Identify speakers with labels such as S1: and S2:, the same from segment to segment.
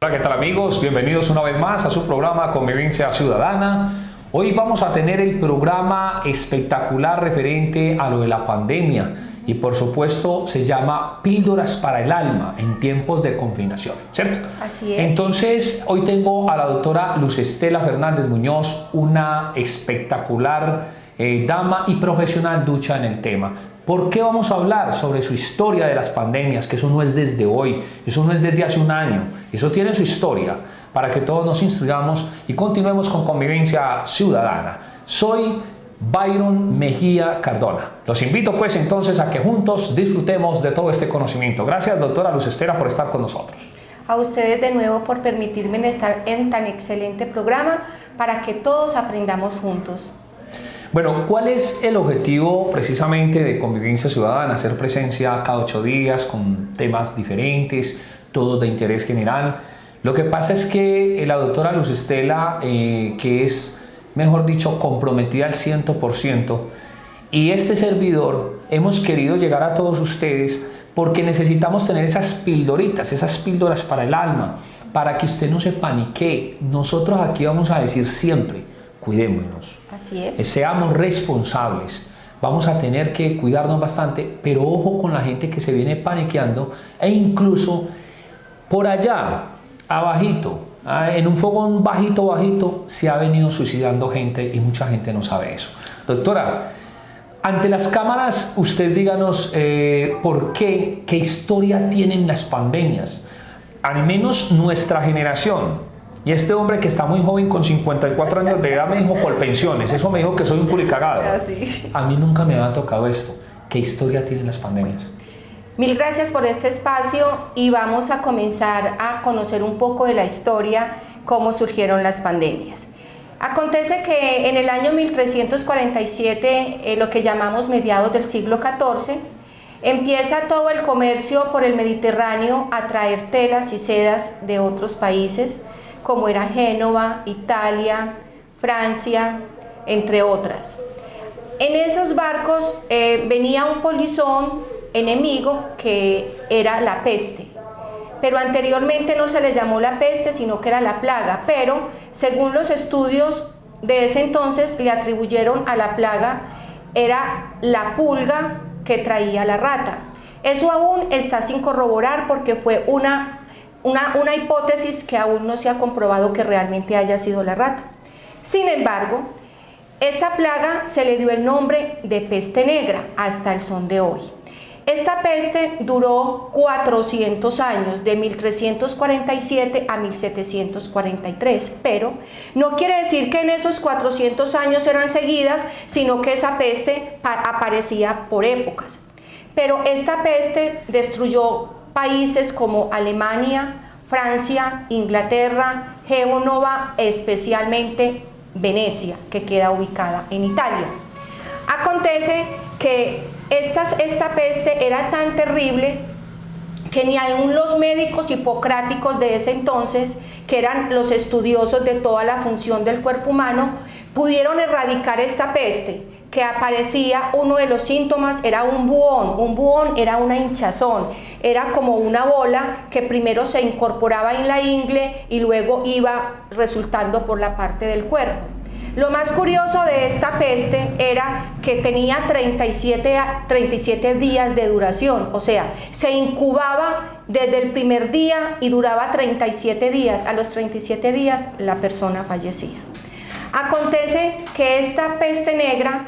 S1: Hola, ¿qué tal amigos? Bienvenidos una vez más a su programa Convivencia Ciudadana. Hoy vamos a tener el programa espectacular referente a lo de la pandemia y por supuesto se llama Píldoras para el Alma en tiempos de confinación, ¿cierto?
S2: Así es.
S1: Entonces hoy tengo a la doctora Luz Estela Fernández Muñoz, una espectacular dama y profesional ducha en el tema. ¿Por qué vamos a hablar sobre su historia de las pandemias? Que eso no es desde hoy, eso no es desde hace un año, eso tiene su historia, para que todos nos instruyamos y continuemos con Convivencia Ciudadana. Soy Byron Mejía Cardona. Los invito pues entonces a que juntos disfrutemos de todo este conocimiento. Gracias, doctora Luz Estela, por estar con nosotros.
S2: A ustedes de nuevo por permitirme estar en tan excelente programa para que todos aprendamos juntos.
S1: Bueno, ¿cuál es el objetivo precisamente de Convivencia Ciudadana? Hacer presencia cada 8 días con temas diferentes, todos de interés general. Lo que pasa es que la doctora Luz Estela, que es, mejor dicho, comprometida al 100%, y este servidor hemos querido llegar a todos ustedes porque necesitamos tener esas pildoritas, esas píldoras para el alma, para que usted no se paniquee. Nosotros aquí vamos a decir siempre, cuidémonos.
S2: Así es.
S1: Seamos responsables. Vamos a tener que cuidarnos bastante, pero ojo con la gente que se viene paniqueando e incluso por allá, abajito, en un fogón bajito, se ha venido suicidando gente y mucha gente no sabe eso. Doctora, ante las cámaras, usted díganos por qué historia tienen las pandemias. Al menos nuestra generación. Y este hombre que está muy joven con 54 años de edad me dijo Colpensiones, eso me dijo que soy un culicagado.
S2: Sí.
S1: A mí nunca me había tocado esto. ¿Qué historia tienen las pandemias?
S2: Mil gracias por este espacio y vamos a comenzar a conocer un poco de la historia, cómo surgieron las pandemias. Acontece que en el año 1347, lo que llamamos mediados del siglo XIV, empieza todo el comercio por el Mediterráneo a traer telas y sedas de otros países, como era Génova, Italia, Francia, entre otras. En esos barcos venía un polizón enemigo que era la peste, pero anteriormente no se le llamó la peste, sino que era la plaga, pero según los estudios de ese entonces le atribuyeron a la plaga, era la pulga que traía la rata. Eso aún está sin corroborar porque fue una hipótesis que aún no se ha comprobado que realmente haya sido la rata. Sin embargo, esta plaga se le dio el nombre de peste negra hasta el son de hoy. Esta peste duró 400 años, de 1347 a 1743, pero no quiere decir que en esos 400 años eran seguidas, sino que esa peste aparecía por épocas. Pero esta peste destruyó países como Alemania, Francia, Inglaterra, Génova, especialmente Venecia, que queda ubicada en Italia. Acontece que esta peste era tan terrible que ni aún los médicos hipocráticos de ese entonces, que eran los estudiosos de toda la función del cuerpo humano, pudieron erradicar esta peste, que aparecía, uno de los síntomas era un buhón era una hinchazón, era como una bola que primero se incorporaba en la ingle y luego iba resultando por la parte del cuerpo. Lo más curioso de esta peste era que tenía 37 días de duración, o sea, se incubaba desde el primer día y duraba 37 días. A los 37 días la persona fallecía. Acontece que esta peste negra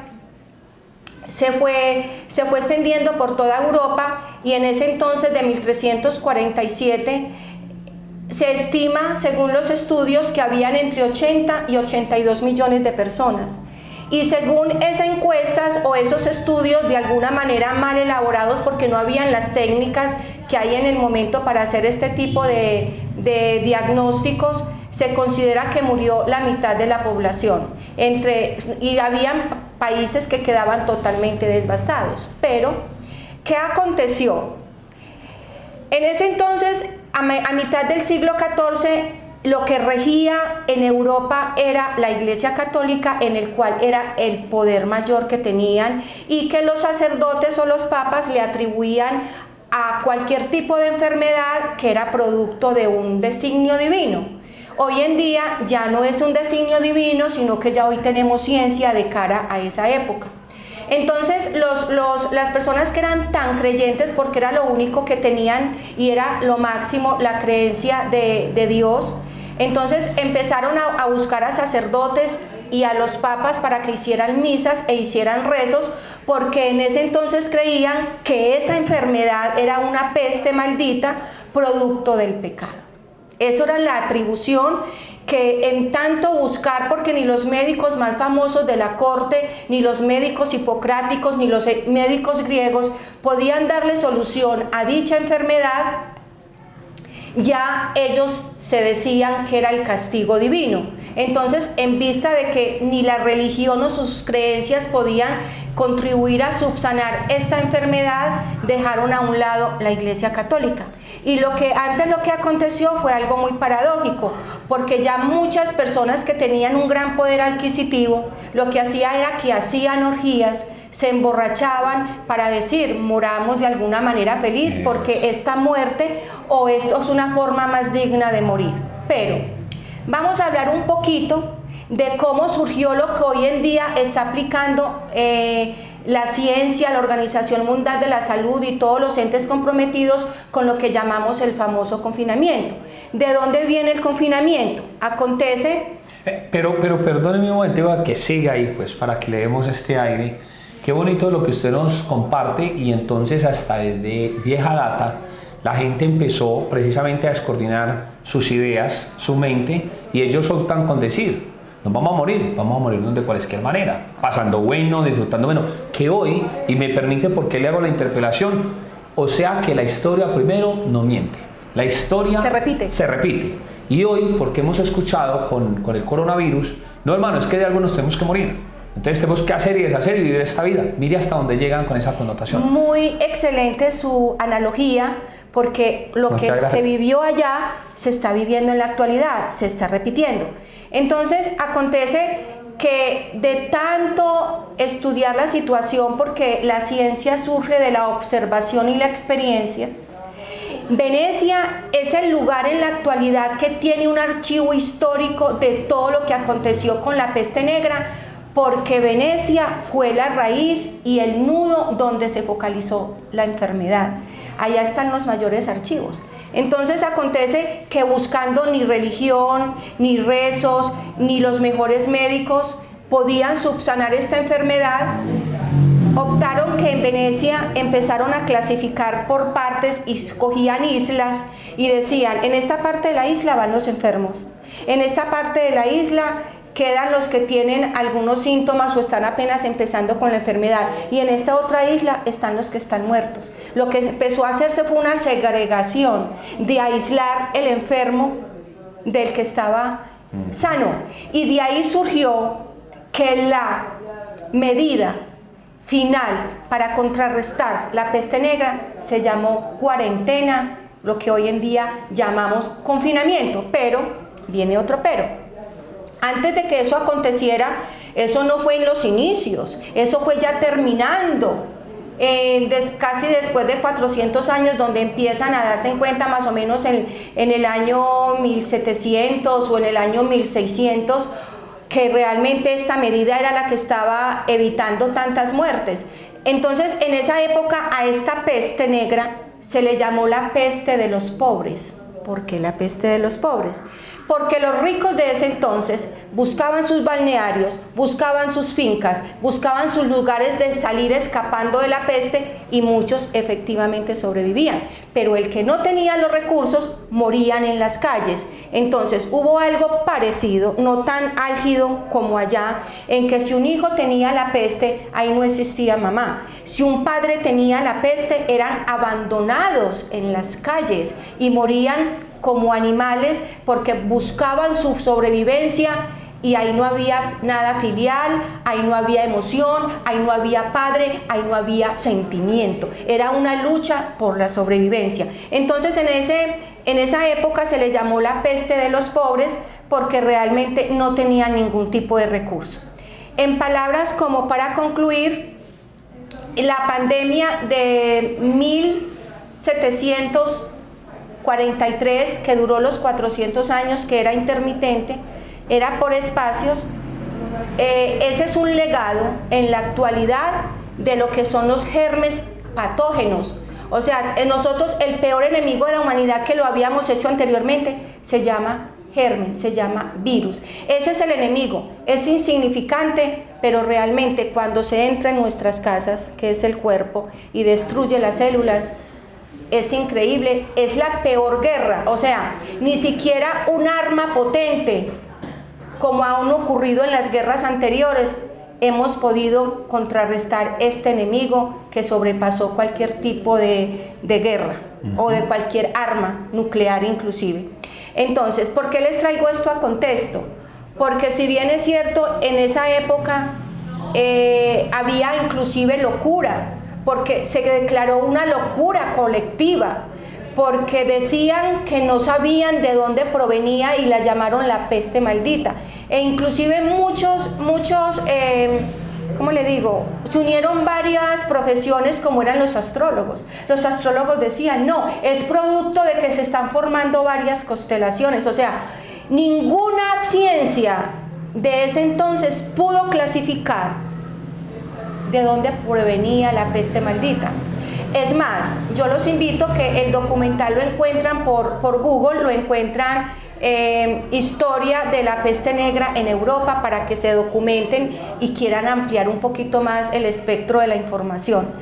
S2: se fue extendiendo por toda Europa y en ese entonces de 1347 se estima, según los estudios, que habían entre 80 y 82 millones de personas. Y según esas encuestas o esos estudios, de alguna manera mal elaborados porque no habían las técnicas que hay en el momento para hacer este tipo de diagnósticos, se considera que murió la mitad de la población. Y habían países que quedaban totalmente devastados. Pero, ¿qué aconteció? En ese entonces, a mitad del siglo XIV, lo que regía en Europa era la Iglesia Católica, en el cual era el poder mayor que tenían y que los sacerdotes o los papas le atribuían a cualquier tipo de enfermedad que era producto de un designio divino. Hoy en día ya no es un designio divino, sino que ya hoy tenemos ciencia de cara a esa época. Entonces las personas que eran tan creyentes, porque era lo único que tenían y era lo máximo, la creencia de Dios, entonces empezaron a buscar a sacerdotes y a los papas para que hicieran misas e hicieran rezos, porque en ese entonces creían que esa enfermedad era una peste maldita producto del pecado. Eso era la atribución que en tanto buscar, porque ni los médicos más famosos de la corte, ni los médicos hipocráticos, ni los médicos griegos podían darle solución a dicha enfermedad, ya ellos se decían que era el castigo divino. Entonces, en vista de que ni la religión o sus creencias podían contribuir a subsanar esta enfermedad, dejaron a un lado la Iglesia Católica. Y lo que aconteció fue algo muy paradójico, porque ya muchas personas que tenían un gran poder adquisitivo, lo que hacía era que hacían orgías, se emborrachaban para decir, muramos de alguna manera feliz, porque esta muerte o esto es una forma más digna de morir. Pero vamos a hablar un poquito de cómo surgió lo que hoy en día está aplicando la ciencia, la Organización Mundial de la Salud y todos los entes comprometidos con lo que llamamos el famoso confinamiento. ¿De dónde viene el confinamiento? Acontece...
S1: Pero perdóneme un momento que siga ahí, pues, para que le demos este aire. Qué bonito lo que usted nos comparte, y entonces hasta desde vieja data la gente empezó precisamente a descoordinar sus ideas, su mente, y ellos optan con decir, nos vamos a morir de cualquier manera, pasando bueno, disfrutando bueno, que hoy, y me permite porque le hago la interpelación, o sea que la historia primero no miente, la historia se repite, y hoy, porque hemos escuchado con el coronavirus, no hermano, es que de algo nos tenemos que morir, entonces tenemos que hacer y deshacer y vivir esta vida. Mire hasta dónde llegan con esa connotación.
S2: Muy excelente su analogía, porque lo que se vivió allá se está viviendo en la actualidad, se está repitiendo. Entonces acontece que de tanto estudiar la situación, porque la ciencia surge de la observación y la experiencia, Venecia es el lugar en la actualidad que tiene un archivo histórico de todo lo que aconteció con la peste negra, porque Venecia fue la raíz y el nudo donde se focalizó la enfermedad. Allá están los mayores archivos. Entonces acontece que buscando ni religión, ni rezos, ni los mejores médicos podían subsanar esta enfermedad, optaron que en Venecia empezaron a clasificar por partes y escogían islas y decían, en esta parte de la isla van los enfermos, en esta parte de la isla quedan los que tienen algunos síntomas o están apenas empezando con la enfermedad, y en esta otra isla están los que están muertos. Lo que empezó a hacerse fue una segregación de aislar el enfermo del que estaba sano, y de ahí surgió que la medida final para contrarrestar la peste negra se llamó cuarentena, lo que hoy en día llamamos confinamiento. Pero viene otro pero. Antes de que eso aconteciera, eso no fue en los inicios, eso fue ya terminando, casi después de 400 años, donde empiezan a darse en cuenta más o menos en el año 1700 o en el año 1600, que realmente esta medida era la que estaba evitando tantas muertes. Entonces, en esa época a esta peste negra se le llamó la peste de los pobres. ¿Por qué la peste de los pobres? Porque los ricos de ese entonces buscaban sus balnearios, buscaban sus fincas, buscaban sus lugares de salir escapando de la peste, y muchos efectivamente sobrevivían. Pero el que no tenía los recursos morían en las calles. Entonces hubo algo parecido, no tan álgido como allá, en que si un hijo tenía la peste, ahí no existía mamá. Si un padre tenía la peste, eran abandonados en las calles y morían como animales porque buscaban su sobrevivencia, y ahí no había nada filial, ahí no había emoción, ahí no había padre, ahí no había sentimiento. Era una lucha por la sobrevivencia. Entonces en esa época se le llamó la peste de los pobres, porque realmente no tenían ningún tipo de recurso. En palabras como para concluir, la pandemia de 1743, que duró los 400 años, que era intermitente, era por espacios. Ese es un legado en la actualidad de lo que son los gérmenes patógenos. O sea, nosotros el peor enemigo de la humanidad, que lo habíamos hecho anteriormente, se llama germen, se llama virus. Ese es el enemigo, es insignificante, pero realmente cuando se entra en nuestras casas, que es el cuerpo, y destruye las células, es increíble, es la peor guerra. O sea, ni siquiera un arma potente, como aún ocurrido en las guerras anteriores, hemos podido contrarrestar este enemigo que sobrepasó cualquier tipo de guerra o de cualquier arma nuclear inclusive. Entonces, ¿por qué les traigo esto a contexto? Porque si bien es cierto, en esa época había inclusive locura, porque se declaró una locura colectiva, porque decían que no sabían de dónde provenía y la llamaron la peste maldita. E inclusive muchos, ¿cómo le digo? Se unieron varias profesiones, como eran los astrólogos. Los astrólogos decían, no, es producto de que se están formando varias constelaciones. O sea, ninguna ciencia de ese entonces pudo clasificar de dónde provenía la peste maldita. Es más, yo los invito que el documental lo encuentran por Google, lo encuentran historia de la peste negra en Europa, para que se documenten y quieran ampliar un poquito más el espectro de la información.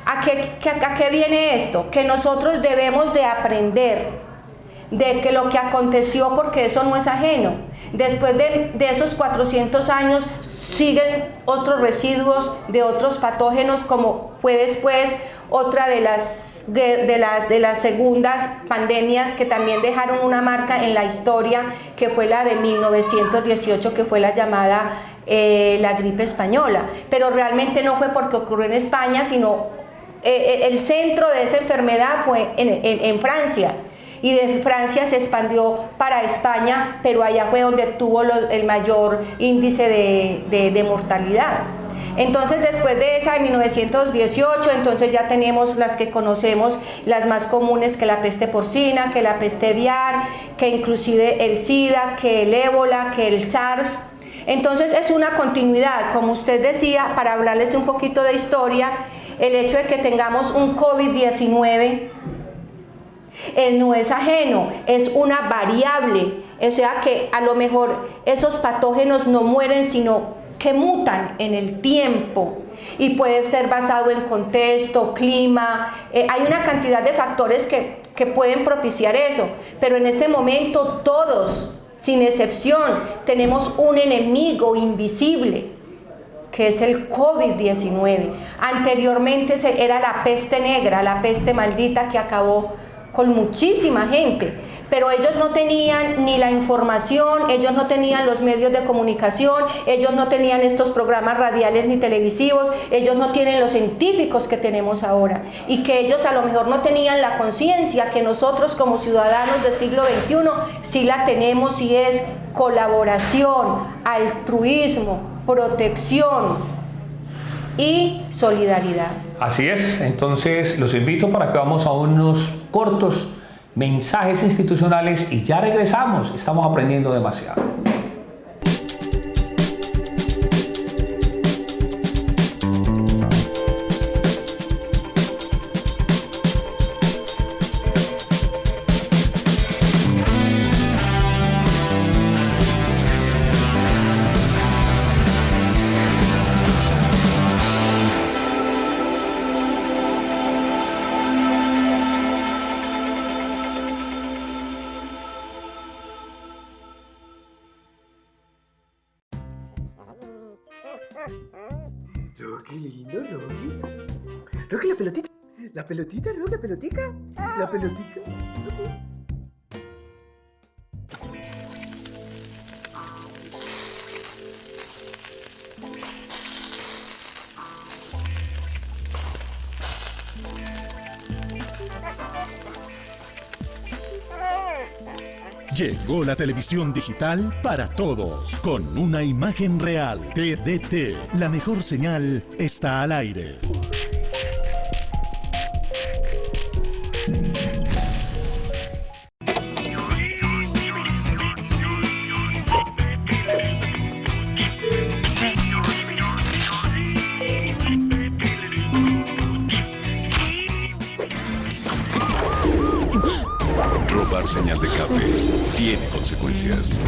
S2: ¿A qué viene esto? Que nosotros debemos de aprender de que lo que aconteció, porque eso no es ajeno. Después de esos 400 años siguen otros residuos de otros patógenos, como fue después otra de las segundas pandemias que también dejaron una marca en la historia, que fue la de 1918, que fue la llamada la gripe española. Pero realmente no fue porque ocurrió en España, sino el centro de esa enfermedad fue en Francia. Y de Francia se expandió para España, pero allá fue donde tuvo el mayor índice de mortalidad. Entonces, después de esa de 1918, entonces ya tenemos las que conocemos, las más comunes, que la peste porcina, que la peste aviar, que inclusive el SIDA, que el ébola, que el SARS. Entonces es una continuidad, como usted decía, para hablarles un poquito de historia, el hecho de que tengamos un COVID-19 no es ajeno, es una variable, o sea que a lo mejor esos patógenos no mueren, sino que mutan en el tiempo, y puede ser basado en contexto, clima, hay una cantidad de factores que pueden propiciar eso, pero en este momento todos, sin excepción, tenemos un enemigo invisible, que es el COVID-19. Anteriormente era la peste negra, la peste maldita, que acabó con muchísima gente, pero ellos no tenían ni la información, ellos no tenían los medios de comunicación, ellos no tenían estos programas radiales ni televisivos, ellos no tienen los científicos que tenemos ahora, y que ellos a lo mejor no tenían la conciencia que nosotros como ciudadanos del siglo XXI sí la tenemos, y es colaboración, altruismo, protección y solidaridad.
S1: Así es, entonces los invito para que vamos a unos cortos mensajes institucionales y ya regresamos, estamos aprendiendo demasiado.
S3: Rocky, lindo, Rocky. Rocky, la pelotita. La pelotita, Rocky, la pelotita. La pelotita.
S4: Llegó la televisión digital para todos, con una imagen real. TDT, la mejor señal está al aire. Noticias.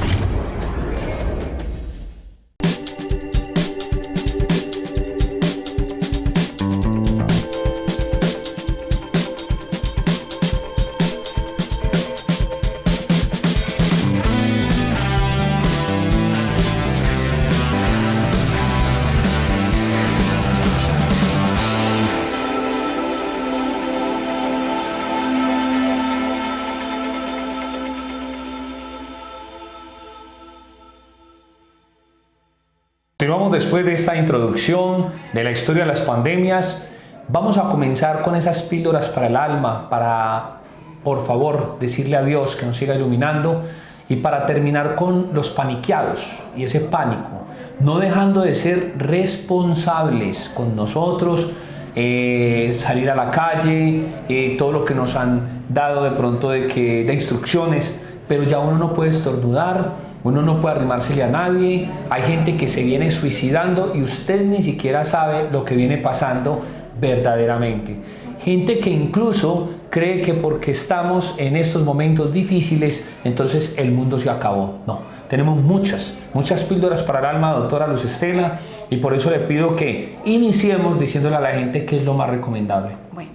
S1: Continuamos después de esta introducción de la historia de las pandemias. Vamos a comenzar con esas píldoras para el alma, para, por favor, decirle a Dios que nos siga iluminando, y para terminar con los paniqueados y ese pánico, no dejando de ser responsables con nosotros, salir a la calle, todo lo que nos han dado de pronto de instrucciones, pero ya uno no puede estornudar, uno no puede arrimársele a nadie, hay gente que se viene suicidando y usted ni siquiera sabe lo que viene pasando verdaderamente. Gente que incluso cree que porque estamos en estos momentos difíciles, entonces el mundo se acabó. No, tenemos muchas píldoras para el alma, doctora Luz Estela, y por eso le pido que iniciemos diciéndole a la gente qué es lo más recomendable.
S2: Bueno,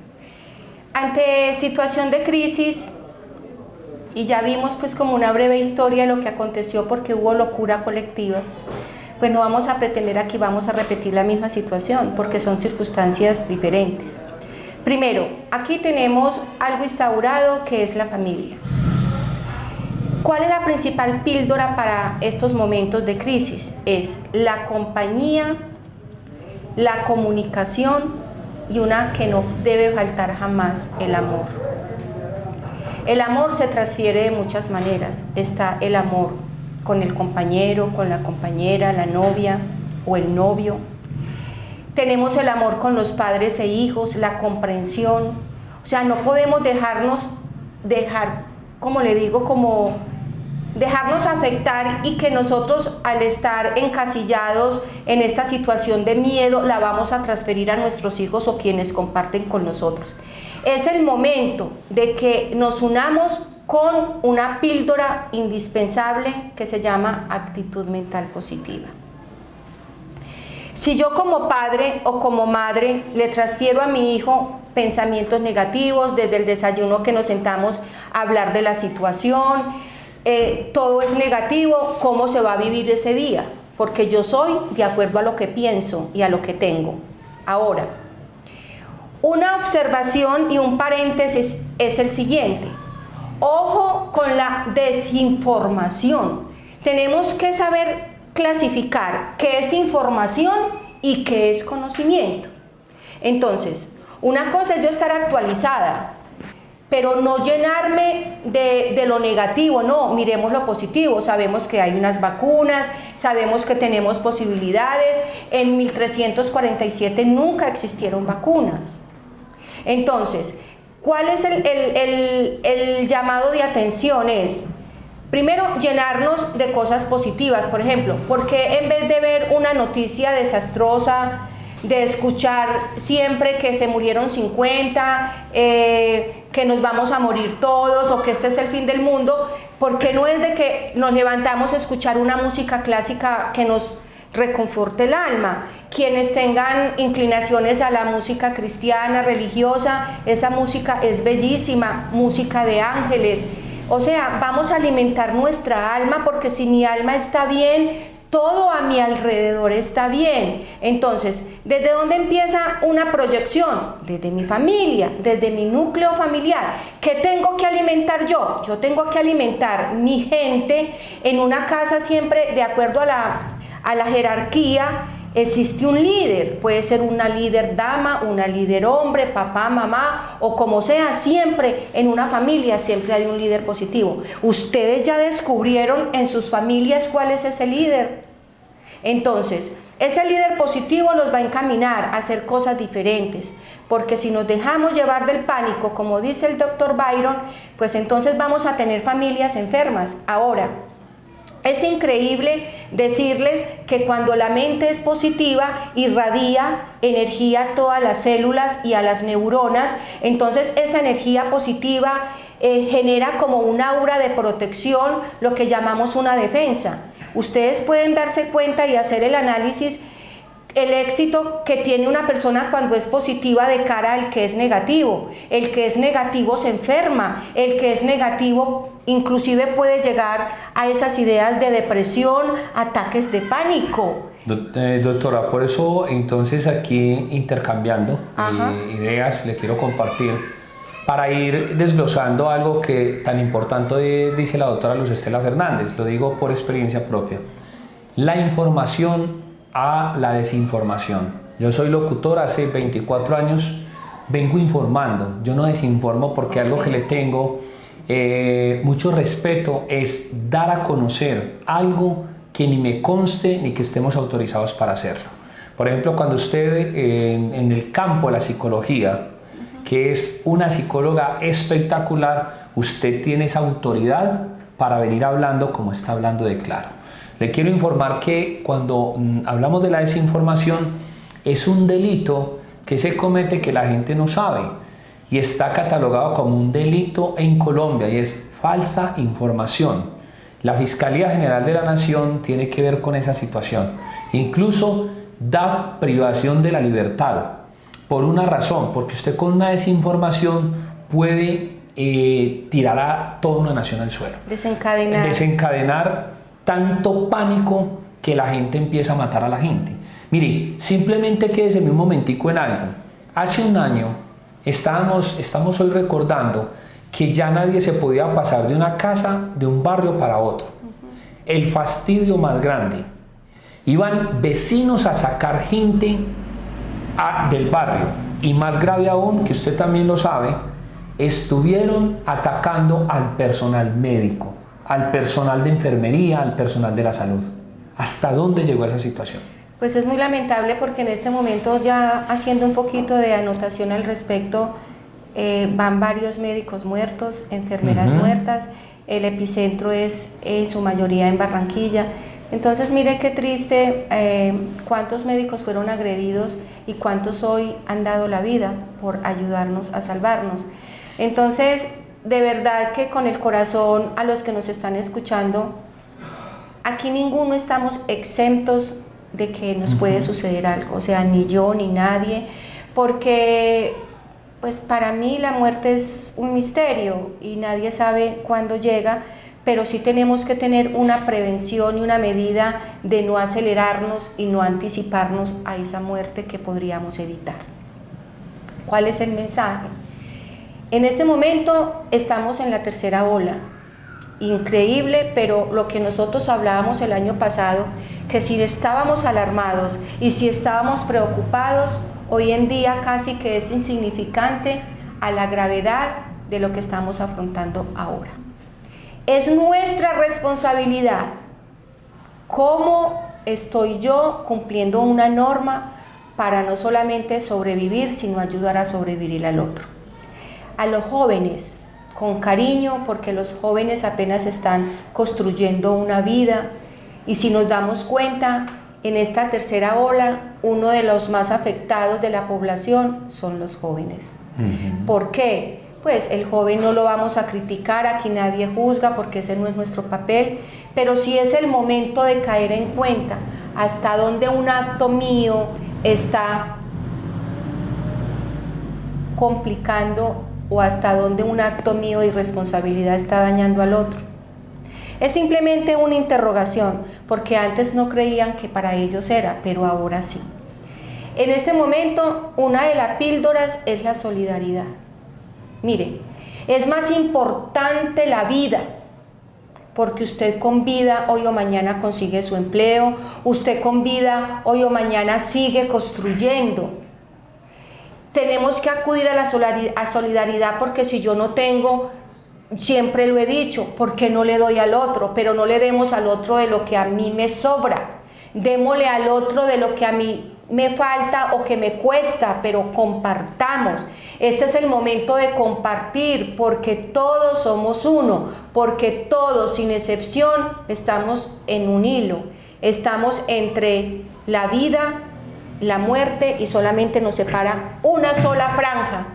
S2: ante situación de crisis, y ya vimos pues como una breve historia de lo que aconteció porque hubo locura colectiva, pues no vamos a pretender aquí vamos a repetir la misma situación porque son circunstancias diferentes. Primero, aquí tenemos algo instaurado que es la familia. ¿Cuál es la principal píldora para estos momentos de crisis? Es la compañía, la comunicación y una que no debe faltar jamás, el amor. El amor se transfiere de muchas maneras. Está el amor con el compañero, con la compañera, la novia o el novio. Tenemos el amor con los padres e hijos, la comprensión. O sea, no podemos dejarnos afectar y que nosotros al estar encasillados en esta situación de miedo la vamos a transferir a nuestros hijos o quienes comparten con nosotros. Es el momento de que nos unamos con una píldora indispensable que se llama actitud mental positiva. Si yo como padre o como madre le transfiero a mi hijo pensamientos negativos, desde el desayuno que nos sentamos a hablar de la situación, todo es negativo, ¿cómo se va a vivir ese día? Porque yo soy de acuerdo a lo que pienso y a lo que tengo. Ahora, una observación y un paréntesis es el siguiente. Ojo con la desinformación. Tenemos que saber clasificar qué es información y qué es conocimiento. Entonces, una cosa es yo estar actualizada, pero no llenarme de lo negativo, no, miremos lo positivo. Sabemos que hay unas vacunas, sabemos que tenemos posibilidades. En 1347 nunca existieron vacunas. Entonces, ¿cuál es el llamado de atención? Es, primero, llenarnos de cosas positivas. Por ejemplo, ¿por qué en vez de ver una noticia desastrosa, de escuchar siempre que se murieron 50, que nos vamos a morir todos o que este es el fin del mundo, por qué no es de que nos levantamos a escuchar una música clásica que nos reconforte el alma? Quienes tengan inclinaciones a la música cristiana, religiosa, esa música es bellísima, música de ángeles. O sea, vamos a alimentar nuestra alma, porque si mi alma está bien, todo a mi alrededor está bien. Entonces, ¿desde dónde empieza una proyección? Desde mi familia, desde mi núcleo familiar. ¿Qué tengo que alimentar yo? Yo tengo que alimentar mi gente en una casa siempre de acuerdo a la jerarquía. Existe un líder, puede ser una líder dama, una líder hombre, papá, mamá o como sea, siempre en una familia siempre hay un líder positivo. Ustedes ya descubrieron en sus familias cuál es ese líder. Entonces, ese líder positivo los va a encaminar a hacer cosas diferentes, porque si nos dejamos llevar del pánico, como dice el doctor Byron, pues entonces vamos a tener familias enfermas. Ahora, es increíble decirles que cuando la mente es positiva, irradia energía a todas las células y a las neuronas. Entonces esa energía positiva genera como un aura de protección, lo que llamamos una defensa. Ustedes pueden darse cuenta y hacer el análisis, el éxito que tiene una persona cuando es positiva de cara al que es negativo. El que es negativo se enferma, el que es negativo inclusive puede llegar a esas ideas de depresión, ataques de pánico.
S1: Doctora, por eso entonces aquí intercambiando ideas le quiero compartir para ir desglosando algo que tan importante dice la doctora Luz Estela Fernández, lo digo por experiencia propia. La información a la desinformación. Yo soy locutor, hace 24 años vengo informando, yo no desinformo porque algo que le tengo mucho respeto es dar a conocer algo que ni me conste ni que estemos autorizados para hacerlo. Por ejemplo, cuando usted en el campo de la psicología, que es una psicóloga espectacular, usted tiene esa autoridad para venir hablando como está hablando de Claro. Le quiero informar que cuando hablamos de la desinformación es un delito que se comete que la gente no sabe y está catalogado como un delito en Colombia y es falsa información. La Fiscalía General de la Nación tiene que ver con esa situación. Incluso da privación de la libertad por una razón, porque usted con una desinformación puede tirar a toda una nación al suelo. Desencadenar tanto pánico que la gente empieza a matar a la gente. Mire, simplemente quédese un momentico en algo. Hace un año estamos hoy recordando que ya nadie se podía pasar de una casa, de un barrio para otro. El fastidio más grande. Iban vecinos a sacar gente del barrio. Y más grave aún, que usted también lo sabe, estuvieron atacando al personal médico, al personal de enfermería, al personal de la salud. ¿Hasta dónde llegó esa situación?
S2: Pues es muy lamentable porque en este momento, ya haciendo un poquito de anotación al respecto, van varios médicos muertos, enfermeras muertas, el epicentro es en su mayoría en Barranquilla. Entonces mire qué triste cuántos médicos fueron agredidos y cuántos hoy han dado la vida por ayudarnos a salvarnos. Entonces, de verdad que con el corazón a los que nos están escuchando, aquí ninguno estamos exentos de que nos puede suceder algo, o sea, ni yo ni nadie, porque pues para mí la muerte es un misterio y nadie sabe cuándo llega, pero sí tenemos que tener una prevención y una medida de no acelerarnos y no anticiparnos a esa muerte que podríamos evitar. ¿Cuál es el mensaje? En este momento estamos en la tercera ola. Increíble, pero lo que nosotros hablábamos el año pasado, que si estábamos alarmados y si estábamos preocupados, hoy en día casi que es insignificante a la gravedad de lo que estamos afrontando ahora. Es nuestra responsabilidad cómo estoy yo cumpliendo una norma para no solamente sobrevivir, sino ayudar a sobrevivir al otro. A los jóvenes, con cariño, porque los jóvenes apenas están construyendo una vida, y si nos damos cuenta, en esta tercera ola, uno de los más afectados de la población son los jóvenes. ¿Por qué? Pues el joven no lo vamos a criticar, aquí nadie juzga porque ese no es nuestro papel, pero sí es el momento de caer en cuenta hasta dónde un acto mío está complicando o hasta dónde un acto mío de irresponsabilidad está dañando al otro. Es simplemente una interrogación, porque antes no creían que para ellos era, pero ahora sí. En este momento, una de las píldoras es la solidaridad. Mire, es más importante la vida, porque usted con vida hoy o mañana consigue su empleo, usted con vida hoy o mañana sigue construyendo. Tenemos que acudir a la solidaridad, porque si yo no tengo, siempre lo he dicho, ¿por qué no le doy al otro? Pero no le demos al otro de lo que a mí me sobra, démosle al otro de lo que a mí me falta o que me cuesta, pero compartamos. Este es el momento de compartir, porque todos somos uno, porque todos, sin excepción, estamos en un hilo, estamos entre la vida, la muerte, y solamente nos separa una sola franja.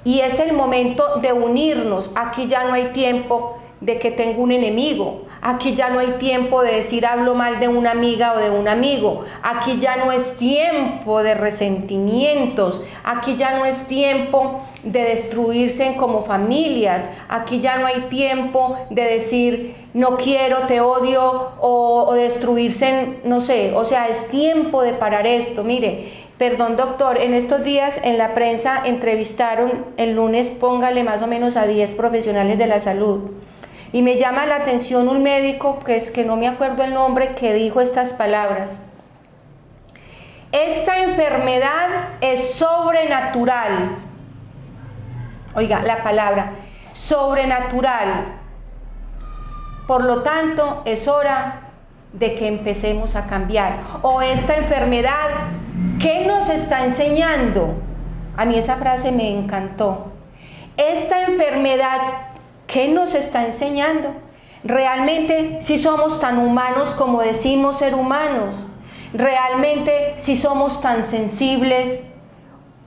S2: y es el momento de unirnos. Aquí ya no hay tiempo de que tengo un enemigo, aquí ya no hay tiempo de decir hablo mal de una amiga o de un amigo, aquí ya no es tiempo de resentimientos, aquí ya no es tiempo de destruirse como familias, aquí ya no hay tiempo de decir no quiero, te odio o destruirse, no sé, o sea, es tiempo de parar esto. Mire, perdón doctor, en estos días en la prensa entrevistaron el lunes, póngale más o menos a 10 profesionales de la salud. Y me llama la atención un médico, que no me acuerdo el nombre, que dijo estas palabras: esta enfermedad es sobrenatural. Oiga, la palabra, sobrenatural. Por lo tanto, es hora de que empecemos a cambiar. O esta enfermedad, ¿qué nos está enseñando? A mí esa frase me encantó. Esta enfermedad, ¿qué nos está enseñando? Realmente, si somos tan humanos como decimos ser humanos, realmente si somos tan sensibles,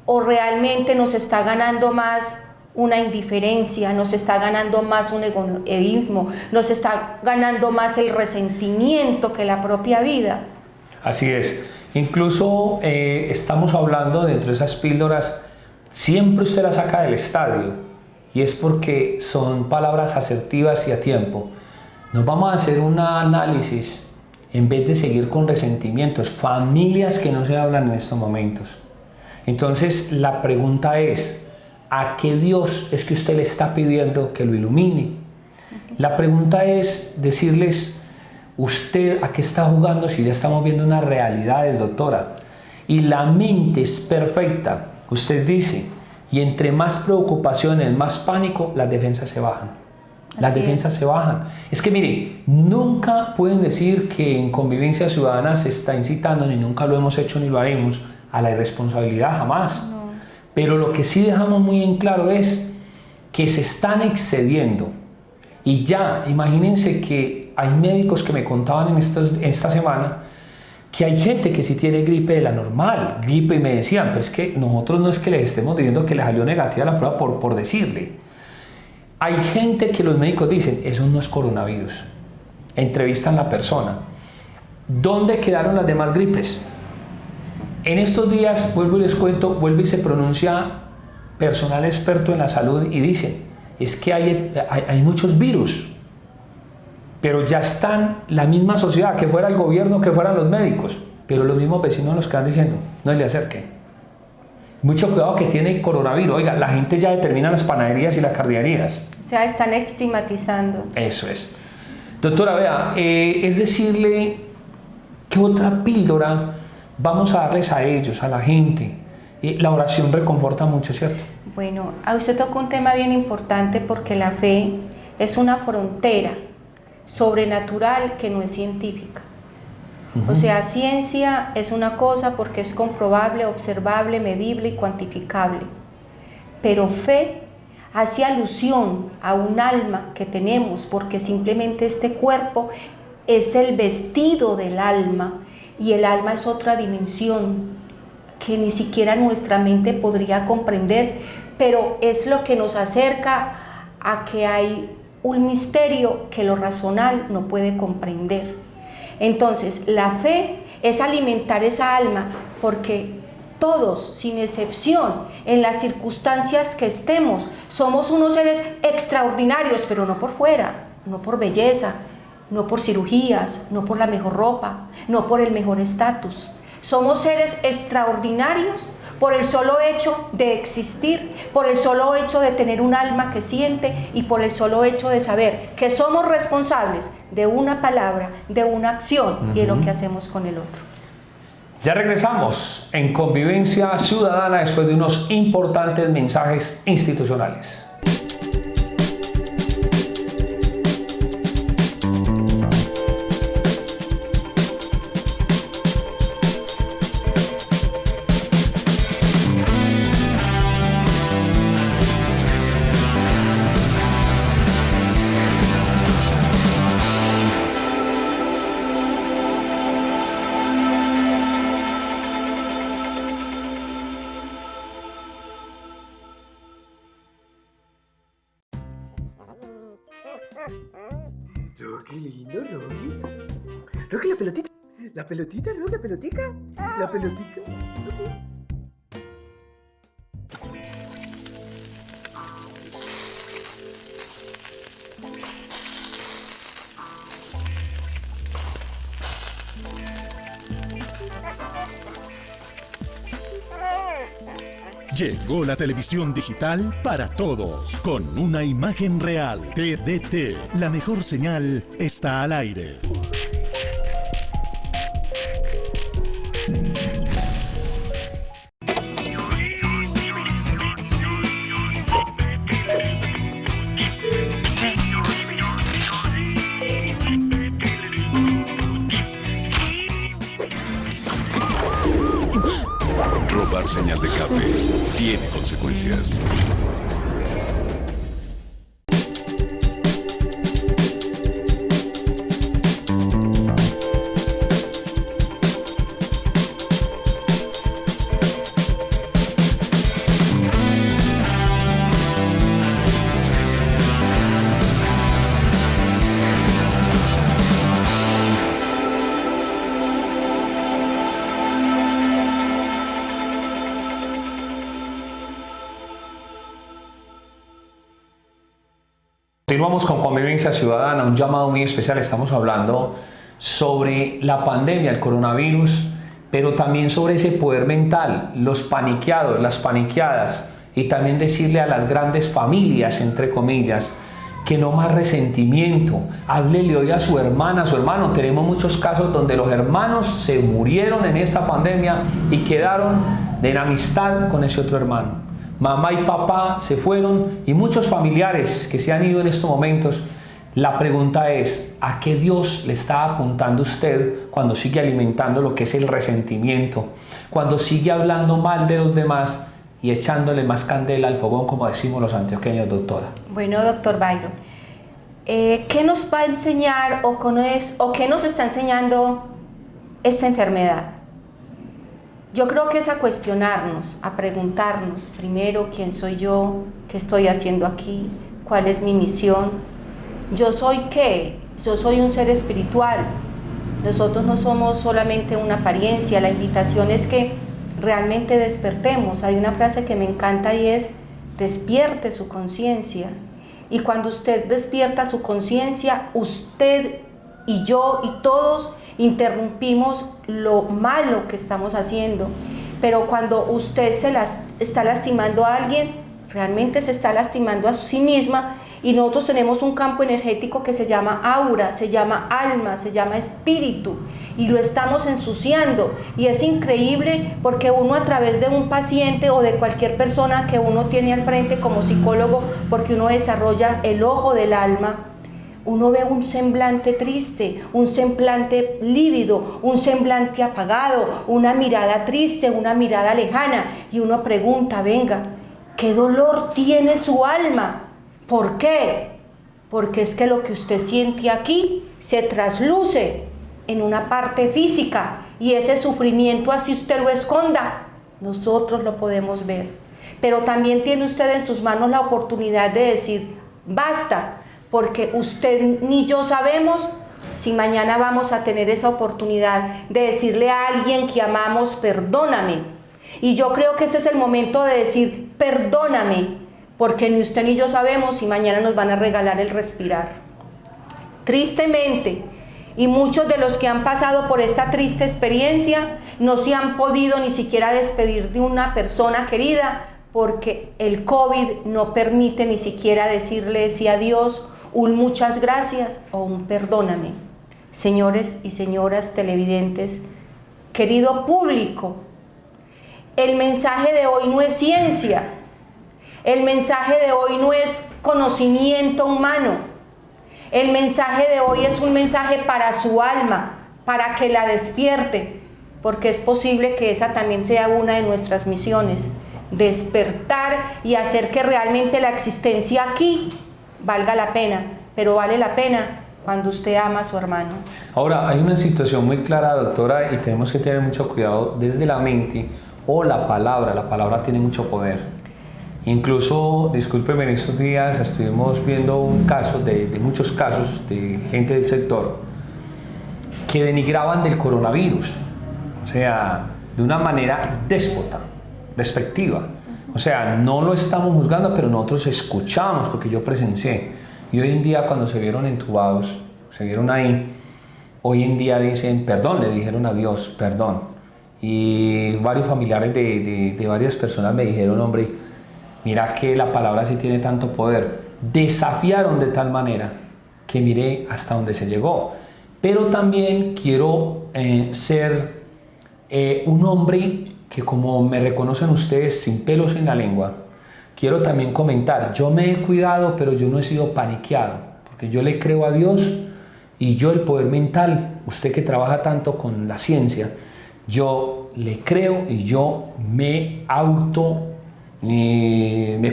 S2: o realmente nos está ganando más una indiferencia, nos está ganando más un egoísmo, nos está ganando más el resentimiento que la propia vida.
S1: Así es. Incluso estamos hablando dentro de esas píldoras, siempre usted la saca del estadio, y es porque son palabras asertivas y a tiempo. Nos vamos a hacer un análisis en vez de seguir con resentimientos, familias que no se hablan en estos momentos. Entonces la pregunta es, ¿a qué Dios es que usted le está pidiendo que lo ilumine? La pregunta es decirles, ¿usted a qué está jugando si ya estamos viendo unas realidades, doctora? Y la mente es perfecta, usted dice, y entre más preocupaciones, más pánico, las defensas se bajan. Las defensas se bajan. Es que mire, nunca pueden decir que en Convivencia Ciudadana se está incitando, ni nunca lo hemos hecho ni lo haremos, a la irresponsabilidad, jamás. No. Pero lo que sí dejamos muy en claro es que se están excediendo. Y ya, imagínense que hay médicos que me contaban en esta semana que hay gente que sí tiene gripe de la normal, gripe, y me decían, pero es que nosotros no es que les estemos diciendo que les salió negativa la prueba por decirle. Hay gente que los médicos dicen, eso no es coronavirus. Entrevistan a la persona. ¿Dónde quedaron las demás gripes? En estos días, vuelvo y les cuento, vuelve y se pronuncia personal experto en la salud y dice, es que hay muchos virus, pero ya están la misma sociedad, que fuera el gobierno, que fueran los médicos, pero los mismos vecinos nos quedan diciendo, no le acerque. Mucho cuidado que tiene coronavirus. Oiga, la gente ya determina las panaderías y las carnicerías.
S2: O sea, están estigmatizando.
S1: Eso es. Doctora, vea, es decirle, ¿qué otra píldora vamos a darles a ellos, a la gente? La oración reconforta mucho, ¿cierto?
S2: Bueno, a usted tocó un tema bien importante porque la fe es una frontera sobrenatural que no es científica. O sea, ciencia es una cosa porque es comprobable, observable, medible y cuantificable. Pero fe hace alusión a un alma que tenemos, porque simplemente este cuerpo es el vestido del alma, y el alma es otra dimensión que ni siquiera nuestra mente podría comprender, pero es lo que nos acerca a que hay un misterio que lo racional no puede comprender. Entonces, la fe es alimentar esa alma, porque todos, sin excepción, en las circunstancias que estemos, somos unos seres extraordinarios, pero no por fuera, no por belleza, no por cirugías, no por la mejor ropa, no por el mejor estatus. Somos seres extraordinarios por el solo hecho de existir, por el solo hecho de tener un alma que siente y por el solo hecho de saber que somos responsables de una palabra, de una acción y de lo que hacemos con el otro.
S1: Ya regresamos en Convivencia Ciudadana después de unos importantes mensajes institucionales.
S3: Roque, la pelotita. La pelotita, Roque, la pelotica. La pelotica. Ok.
S4: Llegó la televisión digital para todos, con una imagen real. TDT, la mejor señal está al aire.
S5: Robar señal de cable tiene consecuencias.
S1: Continuamos con Convivencia Ciudadana, un llamado muy especial. Estamos hablando sobre la pandemia, el coronavirus, pero también sobre ese poder mental, los paniqueados, las paniqueadas, y también decirle a las grandes familias, entre comillas, que no más resentimiento. Háblele hoy a su hermana, a su hermano. Tenemos muchos casos donde los hermanos se murieron en esta pandemia y quedaron en amistad con ese otro hermano. Mamá y papá se fueron y muchos familiares que se han ido en estos momentos. La pregunta es, ¿a qué Dios le está apuntando usted cuando sigue alimentando lo que es el resentimiento? Cuando sigue hablando mal de los demás y echándole más candela al fogón, como decimos los antioqueños, doctora.
S2: Bueno, doctor Byron, ¿qué nos va a enseñar o qué nos está enseñando esta enfermedad? Yo creo que es a cuestionarnos, a preguntarnos primero quién soy yo, qué estoy haciendo aquí, cuál es mi misión. ¿Yo soy qué? Yo soy un ser espiritual. Nosotros no somos solamente una apariencia. La invitación es que realmente despertemos. Hay una frase que me encanta y es: despierte su conciencia. Y cuando usted despierta su conciencia, usted y yo y todos interrumpimos lo malo que estamos haciendo. Pero cuando usted está lastimando a alguien, realmente se está lastimando a sí misma. Y nosotros tenemos un campo energético que se llama aura, se llama alma, se llama espíritu, y lo estamos ensuciando. Y es increíble porque uno, a través de un paciente o de cualquier persona que uno tiene al frente como psicólogo, porque uno desarrolla el ojo del alma, uno ve un semblante triste, un semblante lívido, un semblante apagado, una mirada triste, una mirada lejana, y uno pregunta: venga, ¿qué dolor tiene su alma? ¿Por qué? Porque es que lo que usted siente aquí se trasluce en una parte física, y ese sufrimiento, así usted lo esconda, nosotros lo podemos ver. Pero también tiene usted en sus manos la oportunidad de decir: basta, porque usted ni yo sabemos si mañana vamos a tener esa oportunidad de decirle a alguien que amamos: perdóname. Y yo creo que este es el momento de decir: perdóname, porque ni usted ni yo sabemos si mañana nos van a regalar el respirar. Tristemente, y muchos de los que han pasado por esta triste experiencia no se han podido ni siquiera despedir de una persona querida, porque el COVID no permite ni siquiera decirle ese adiós, un muchas gracias o un perdóname. Señores y señoras televidentes, querido público, el mensaje de hoy no es ciencia. El mensaje de hoy no es conocimiento humano. El mensaje de hoy es un mensaje para su alma, para que la despierte, porque es posible que esa también sea una de nuestras misiones: despertar y hacer que realmente la existencia aquí valga la pena, pero vale la pena cuando usted ama a su hermano.
S1: Ahora, hay una situación muy clara, doctora, y tenemos que tener mucho cuidado desde la mente o la palabra tiene mucho poder. Incluso, discúlpeme, en estos días estuvimos viendo un caso, de muchos casos de gente del sector que denigraban del coronavirus, o sea, de una manera déspota, despectiva. O sea, no lo estamos juzgando, pero nosotros escuchamos, porque yo presencié. Y hoy en día, cuando se vieron entubados, se vieron ahí, hoy en día dicen perdón, le dijeron a Dios, perdón. Y varios familiares de varias personas me dijeron, hombre, mira que la palabra sí tiene tanto poder. Desafiaron de tal manera que miré hasta donde se llegó. Pero también quiero ser un hombre que, como me reconocen ustedes, sin pelos en la lengua, quiero también comentar, yo me he cuidado, pero yo no he sido paniqueado, porque yo le creo a Dios y yo el poder mental, usted que trabaja tanto con la ciencia, yo le creo y yo me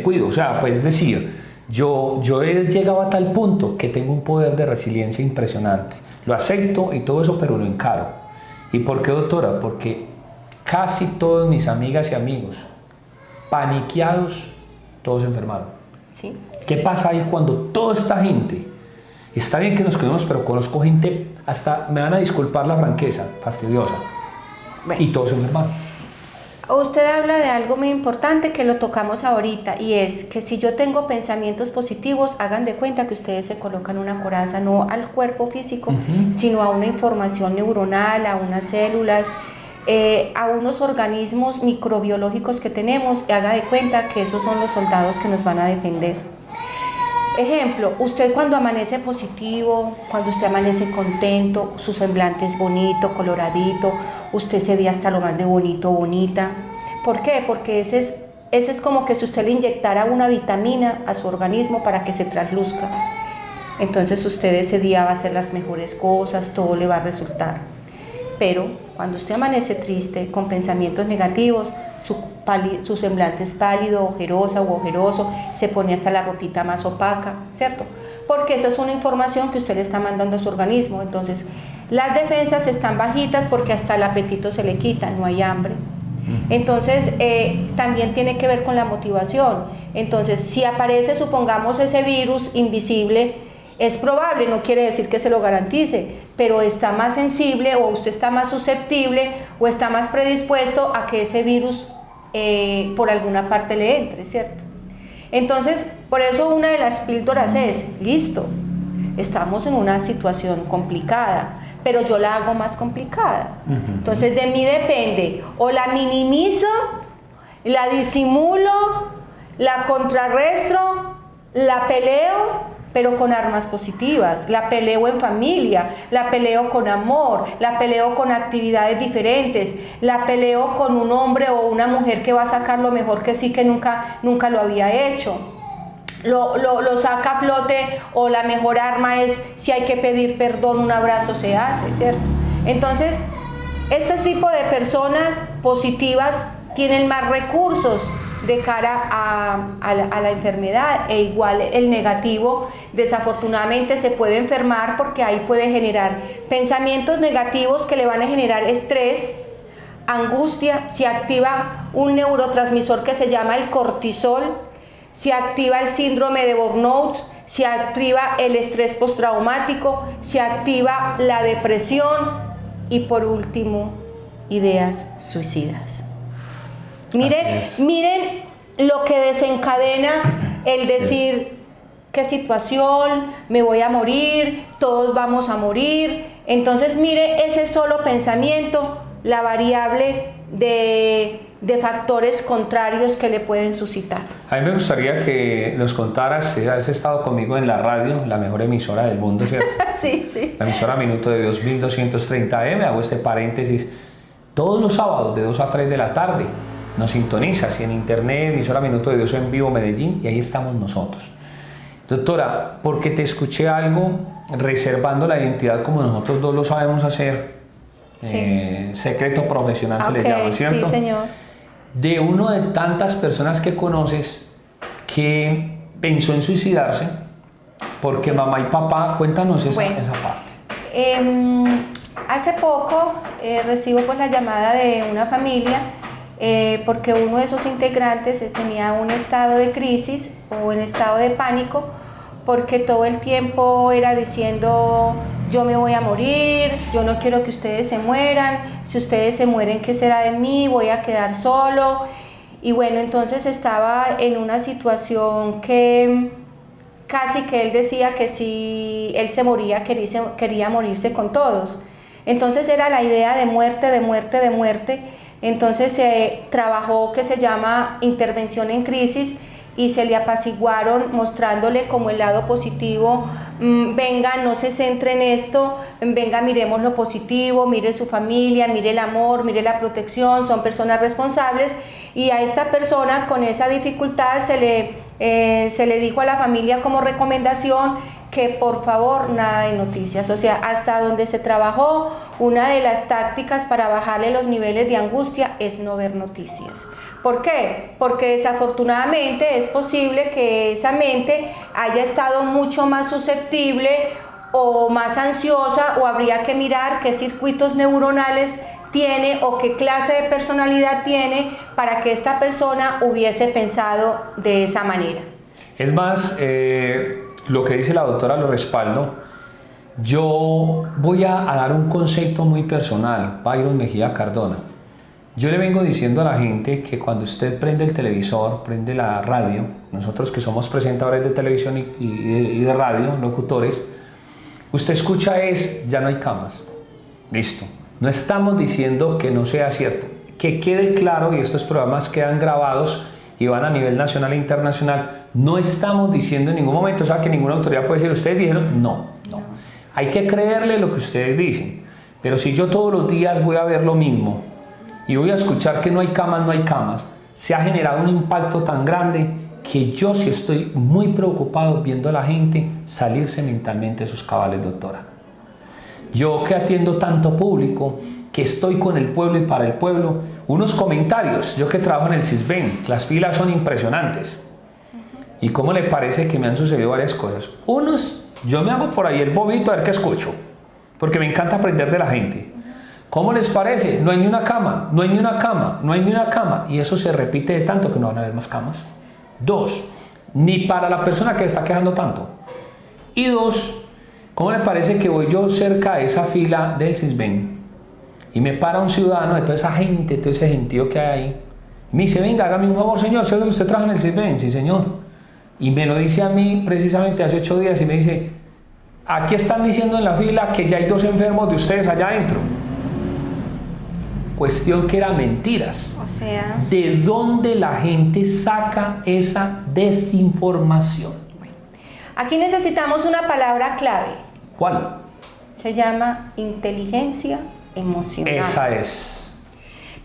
S1: cuido, o sea, pues decir, yo he llegado a tal punto que tengo un poder de resiliencia impresionante, lo acepto y todo eso, pero lo encaro. ¿Y por qué, doctora? Porque casi todas mis amigas y amigos paniqueados, todos se enfermaron.
S2: ¿Sí?
S1: ¿Qué pasa ahí cuando toda esta gente, está bien que nos cuidemos, pero conozco gente, hasta me van a disculpar la franqueza, fastidiosa,
S2: Bueno.
S1: y todos se enfermaron?
S2: Usted habla de algo muy importante que lo tocamos ahorita, y es que si yo tengo pensamientos positivos, hagan de cuenta que ustedes se colocan una coraza no al cuerpo físico, sino a una información neuronal, a unas células, a unos organismos microbiológicos que tenemos, y haga de cuenta que esos son los soldados que nos van a defender. Ejemplo, usted cuando amanece positivo, cuando usted amanece contento, su semblante es bonito, coloradito, usted se ve hasta lo más de bonito, bonita. ¿Por qué? Porque ese es como que si usted le inyectara una vitamina a su organismo para que se trasluzca. Entonces usted ese día va a hacer las mejores cosas, todo le va a resultar. Pero cuando usted amanece triste, con pensamientos negativos, su semblante es pálido, ojerosa u ojeroso, se pone hasta la ropita más opaca, ¿cierto? Porque esa es una información que usted le está mandando a su organismo. Entonces, las defensas están bajitas porque hasta el apetito se le quita, no hay hambre. Entonces, también tiene que ver con la motivación. Entonces, si aparece, supongamos, ese virus invisible, es probable, no quiere decir que se lo garantice, pero está más sensible, o usted está más susceptible, o está más predispuesto a que ese virus por alguna parte le entre, ¿cierto? Entonces, por eso una de las píldoras es, listo, estamos en una situación complicada, pero yo la hago más complicada. Entonces, de mí depende, o la minimizo, la disimulo, la contrarresto, la peleo, pero con armas positivas. La peleo en familia, la peleo con amor, la peleo con actividades diferentes, la peleo con un hombre o una mujer que va a sacar lo mejor que sí, que nunca lo había hecho. Lo saca a flote, o la mejor arma es, si hay que pedir perdón, un abrazo se hace, ¿cierto? Entonces, este tipo de personas positivas tienen más recursos de cara a la enfermedad, e igual el negativo desafortunadamente se puede enfermar porque ahí puede generar pensamientos negativos que le van a generar estrés, angustia, se activa un neurotransmisor que se llama el cortisol, se activa el síndrome de burnout, se activa el estrés postraumático, se activa la depresión y por último, ideas suicidas. Miren lo que desencadena el decir, qué situación, me voy a morir, todos vamos a morir. Entonces mire ese solo pensamiento, la variable de factores contrarios que le pueden suscitar.
S1: A mí me gustaría que nos contaras, has estado conmigo en la radio, la mejor emisora del mundo, ¿cierto?
S2: Sí.
S1: La emisora Minuto de Dios 1230M, hago este paréntesis, todos los sábados de 2 a 3 de la tarde. Nos sintonizas y en internet, emisora Minuto de Dios en vivo Medellín, y ahí estamos nosotros. Doctora, porque te escuché algo reservando la identidad como nosotros dos lo sabemos hacer, sí. Secreto profesional se le llama, ¿cierto?
S2: Sí, señor.
S1: De uno de tantas personas que conoces que pensó en suicidarse porque mamá y papá, cuéntanos esa parte.
S2: Hace poco recibo pues la llamada de una familia porque uno de esos integrantes tenía un estado de crisis o en estado de pánico, porque todo el tiempo era diciendo, yo me voy a morir, yo no quiero que ustedes se mueran, si ustedes se mueren, ¿qué será de mí? Voy a quedar solo. Y bueno, entonces estaba en una situación que casi que él decía que si él se moría, quería morirse con todos. Entonces era la idea de muerte, de muerte, de muerte. Entonces se trabajó que se llama intervención en crisis y se le apaciguaron mostrándole como el lado positivo. Venga, no se centre en esto, venga, miremos lo positivo, mire su familia, mire el amor, mire la protección, son personas responsables. Y a esta persona con esa dificultad se le dijo a la familia como recomendación que por favor nada de noticias, o sea, hasta donde se trabajó, una de las tácticas para bajarle los niveles de angustia es no ver noticias. ¿Por qué? Porque desafortunadamente es posible que esa mente haya estado mucho más susceptible o más ansiosa, o habría que mirar qué circuitos neuronales tiene o qué clase de personalidad tiene para que esta persona hubiese pensado de esa manera.
S1: Es más, lo que dice la doctora lo respaldo. Yo voy a dar un concepto muy personal, Byron Mejía Cardona. Yo le vengo diciendo a la gente que cuando usted prende el televisor, prende la radio, nosotros que somos presentadores de televisión y de radio, locutores, usted escucha ya no hay camas. Listo. No estamos diciendo que no sea cierto. Que quede claro, y estos programas quedan grabados y van a nivel nacional e internacional, no estamos diciendo en ningún momento, o sea, que ninguna autoridad puede decir, ustedes dijeron, no. Hay que creerle lo que ustedes dicen. Pero si yo todos los días voy a ver lo mismo y voy a escuchar que no hay camas, se ha generado un impacto tan grande que yo sí estoy muy preocupado viendo a la gente salirse mentalmente de sus cabales, doctora. Yo que atiendo tanto público, que estoy con el pueblo y para el pueblo, unos comentarios, yo que trabajo en el CISBEN, las filas son impresionantes. ¿Y cómo le parece que me han sucedido varias cosas? Unos, yo me hago por ahí el bobito a ver qué escucho, porque me encanta aprender de la gente. ¿Cómo les parece? No hay ni una cama, no hay ni una cama, no hay ni una cama. Y eso se repite de tanto que no van a haber más camas. Dos, ni para la persona que está quejando tanto. Y dos, ¿cómo le parece que voy yo cerca de esa fila del CISBEN y me para un ciudadano de toda esa gente, todo ese gentío que hay ahí? Y me dice, venga, hágame un favor, señor, ¿sí es donde usted trabaja en el CISBEN? Sí, señor. Y me lo dice a mí precisamente hace 8 días y me dice, aquí están diciendo en la fila que ya hay 2 enfermos de ustedes allá adentro. Cuestión que eran mentiras.
S2: O sea,
S1: ¿de dónde la gente saca esa desinformación?
S2: aquí necesitamos una palabra clave.
S1: ¿Cuál?
S2: Se llama inteligencia emocional.
S1: Esa es.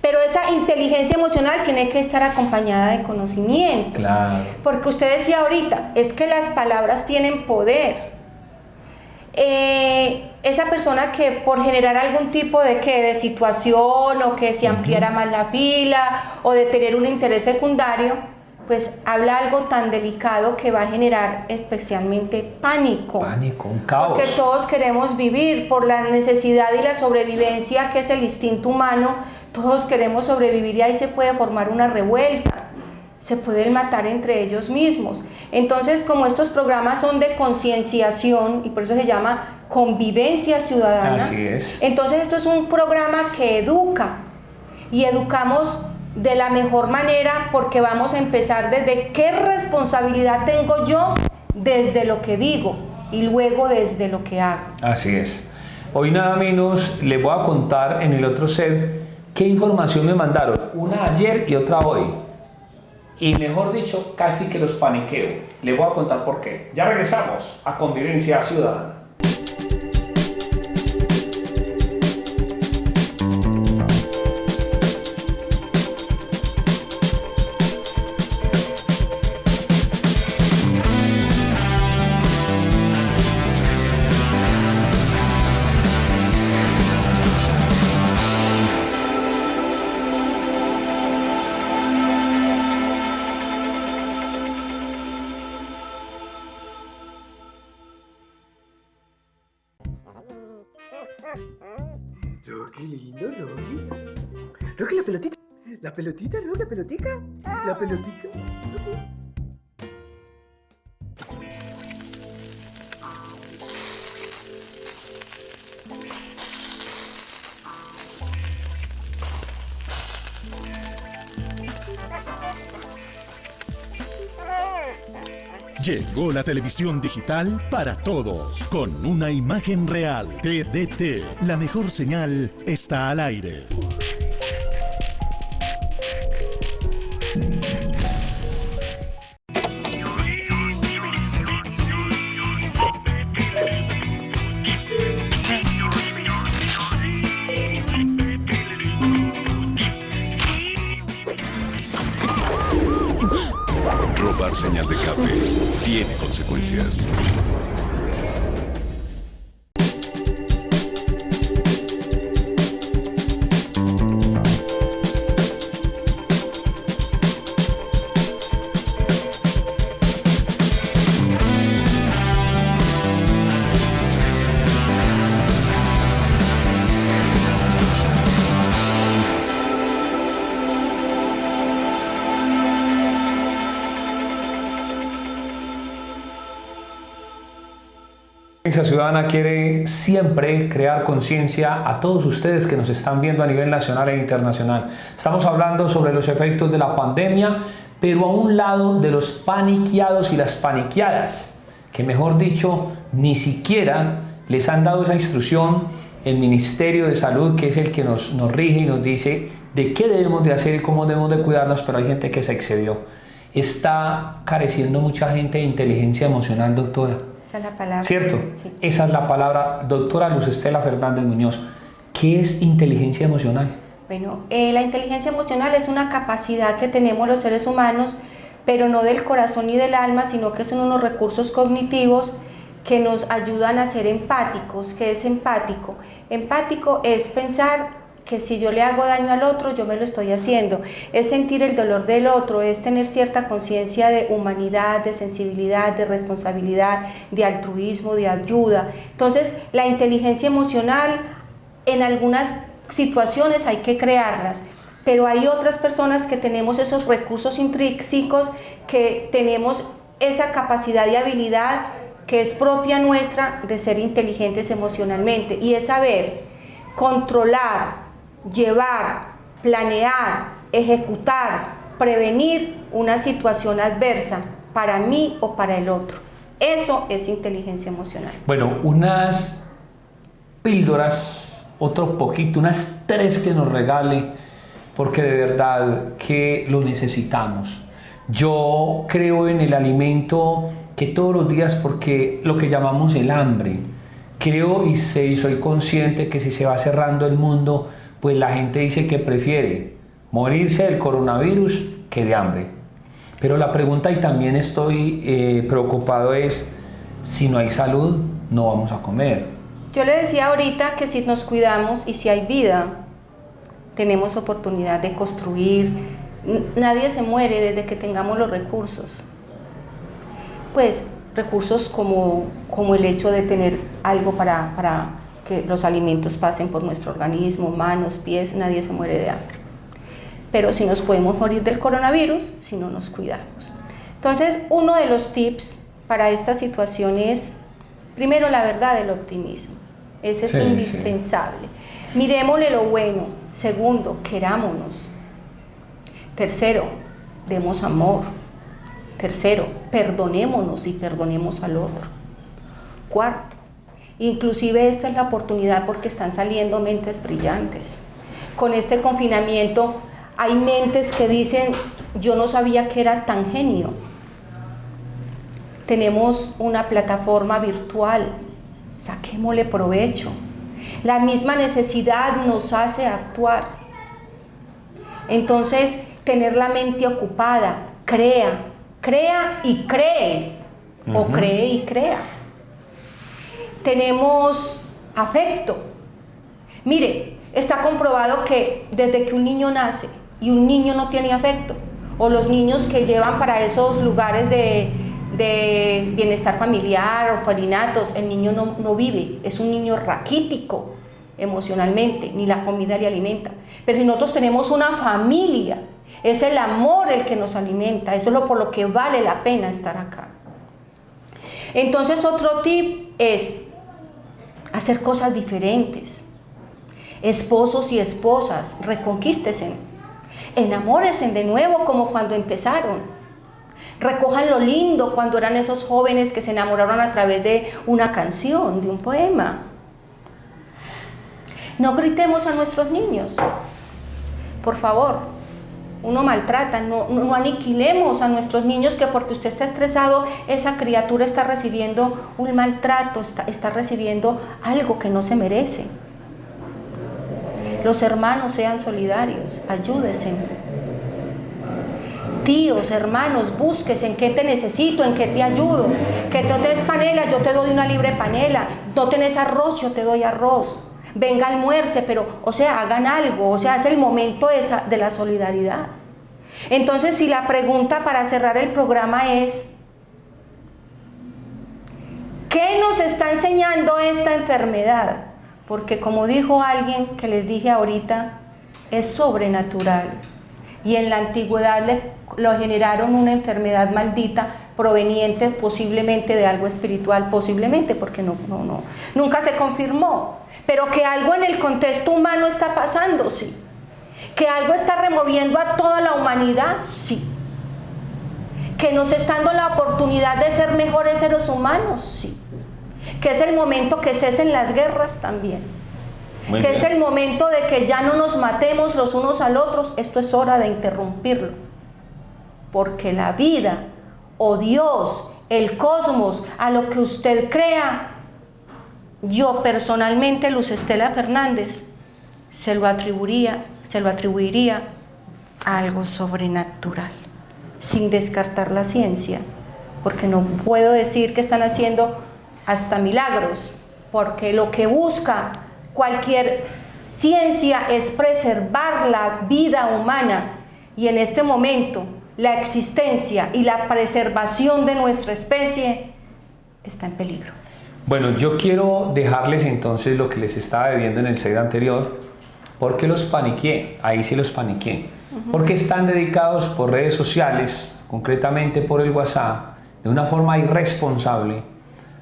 S2: Pero esa inteligencia emocional tiene que estar acompañada de conocimiento.
S1: Claro.
S2: Porque usted decía ahorita, es que las palabras tienen poder. Esa persona que por generar algún tipo de situación o que se ampliara más la fila o de tener un interés secundario, pues habla algo tan delicado que va a generar especialmente pánico.
S1: Pánico, un caos.
S2: Porque todos queremos vivir por la necesidad y la sobrevivencia, que es el instinto humano. Todos queremos sobrevivir y ahí se puede formar una revuelta. Se pueden matar entre ellos mismos. Entonces, como estos programas son de concienciación y por eso se llama convivencia ciudadana.
S1: Así es.
S2: Entonces, esto es un programa que educa y educamos de la mejor manera porque vamos a empezar desde qué responsabilidad tengo yo desde lo que digo y luego desde lo que hago.
S1: Así es. Hoy nada menos les voy a contar en el otro set qué información me mandaron. Una ayer y otra hoy. Y mejor dicho, casi que los paniqueo. Les voy a contar por qué. Ya regresamos a Convivencia Ciudadana.
S3: Qué lindo, Rocky. Rocky, la pelotita. La pelotita, Rocky, la pelotica. La pelotita.
S4: Llegó la televisión digital para todos, con una imagen real. TDT, la mejor señal está al aire.
S5: Robar señal de cable tiene consecuencias.
S1: La Ciudadana quiere siempre crear conciencia a todos ustedes que nos están viendo a nivel nacional e internacional. Estamos hablando sobre los efectos de la pandemia, pero a un lado de los paniqueados y las paniqueadas, que mejor dicho, ni siquiera les han dado esa instrucción el Ministerio de Salud, que es el que nos rige y nos dice de qué debemos de hacer y cómo debemos de cuidarnos, pero hay gente que se excedió. Está careciendo mucha gente de inteligencia emocional, doctora.
S2: Esa es la palabra.
S1: ¿Cierto?
S2: Sí.
S1: Esa es la palabra. Doctora Luz Estela Fernández Muñoz, ¿qué es inteligencia emocional?
S2: Bueno, la inteligencia emocional es una capacidad que tenemos los seres humanos, pero no del corazón ni del alma, sino que son unos recursos cognitivos que nos ayudan a ser empáticos. ¿Qué es empático? Empático es pensar que si yo le hago daño al otro, yo me lo estoy haciendo. Es sentir el dolor del otro, es tener cierta conciencia de humanidad, de sensibilidad, de responsabilidad, de altruismo, de ayuda. Entonces, la inteligencia emocional, en algunas situaciones hay que crearlas, pero hay otras personas que tenemos esos recursos intrínsecos, que tenemos esa capacidad y habilidad que es propia nuestra de ser inteligentes emocionalmente, y es saber controlar, llevar, planear, ejecutar, prevenir una situación adversa para mí o para el otro. Eso es inteligencia emocional.
S1: Bueno, unas píldoras, otro poquito, unas 3 que nos regale, porque de verdad que lo necesitamos. Yo creo en el alimento que todos los días, porque lo que llamamos el hambre, creo y soy consciente que si se va cerrando el mundo, pues la gente dice que prefiere morirse del coronavirus que de hambre. Pero la pregunta, y también estoy preocupado, es si no hay salud, no vamos a comer.
S2: Yo le decía ahorita que si nos cuidamos y si hay vida, tenemos oportunidad de construir. Nadie se muere desde que tengamos los recursos. Pues recursos como el hecho de tener algo para que los alimentos pasen por nuestro organismo, manos, pies, nadie se muere de hambre. Pero sí nos podemos morir del coronavirus si no nos cuidamos. Entonces, uno de los tips para esta situación es, primero, la verdad del optimismo. Ese es indispensable. Miremosle lo bueno. Segundo, querámonos. Tercero, demos amor. Tercero, perdonémonos y perdonemos al otro. Cuarto, inclusive esta es la oportunidad porque están saliendo mentes brillantes. Con este confinamiento hay mentes que dicen, yo no sabía que era tan genio. Tenemos una plataforma virtual, saquémosle provecho. La misma necesidad nos hace actuar. Entonces, tener la mente ocupada, crea y cree, o cree y crea. Tenemos afecto. Mire, está comprobado que desde que un niño nace y un niño no tiene afecto, o los niños que llevan para esos lugares de bienestar familiar, orfaninatos, el niño no vive, es un niño raquítico emocionalmente, ni la comida le alimenta. Pero si nosotros tenemos una familia, es el amor el que nos alimenta, eso es por lo que vale la pena estar acá. Entonces, otro tip es hacer cosas diferentes. Esposos y esposas, reconquístense, enamórense de nuevo como cuando empezaron. Recojan lo lindo cuando eran esos jóvenes que se enamoraron a través de una canción, de un poema. No gritemos a nuestros niños, por favor. Uno maltrata, no aniquilemos a nuestros niños que porque usted está estresado, esa criatura está recibiendo un maltrato, está recibiendo algo que no se merece. Los hermanos sean solidarios, ayúdense. Tíos, hermanos, búsquese en qué te necesito, en qué te ayudo. Que no tenés panela, yo te doy una libre panela. No tenés arroz, yo te doy arroz. Venga, almuerce, pero, hagan algo, es el momento de la solidaridad. Entonces, si la pregunta para cerrar el programa es, ¿qué nos está enseñando esta enfermedad? Porque como dijo alguien que les dije ahorita, es sobrenatural. Y en la antigüedad lo generaron una enfermedad maldita proveniente posiblemente de algo espiritual, posiblemente, porque nunca se confirmó. Pero que algo en el contexto humano está pasando, sí. Que algo está removiendo a toda la humanidad, sí. Que nos está dando la oportunidad de ser mejores seres humanos, sí. Que es el momento que cesen las guerras también. Muy bien. Es el momento de que ya no nos matemos los unos al otros. Esto es hora de interrumpirlo. Porque la vida, o Dios, el cosmos, a lo que usted crea, yo personalmente, Luz Estela Fernández, se lo atribuiría a algo sobrenatural, sin descartar la ciencia, porque no puedo decir que están haciendo hasta milagros, porque lo que busca cualquier ciencia es preservar la vida humana, y en este momento la existencia y la preservación de nuestra especie está en peligro.
S1: Bueno, yo quiero dejarles entonces lo que les estaba debiendo en el slide anterior, porque los paniqué, ahí sí los paniqué, porque están dedicados por redes sociales, concretamente por el WhatsApp, de una forma irresponsable,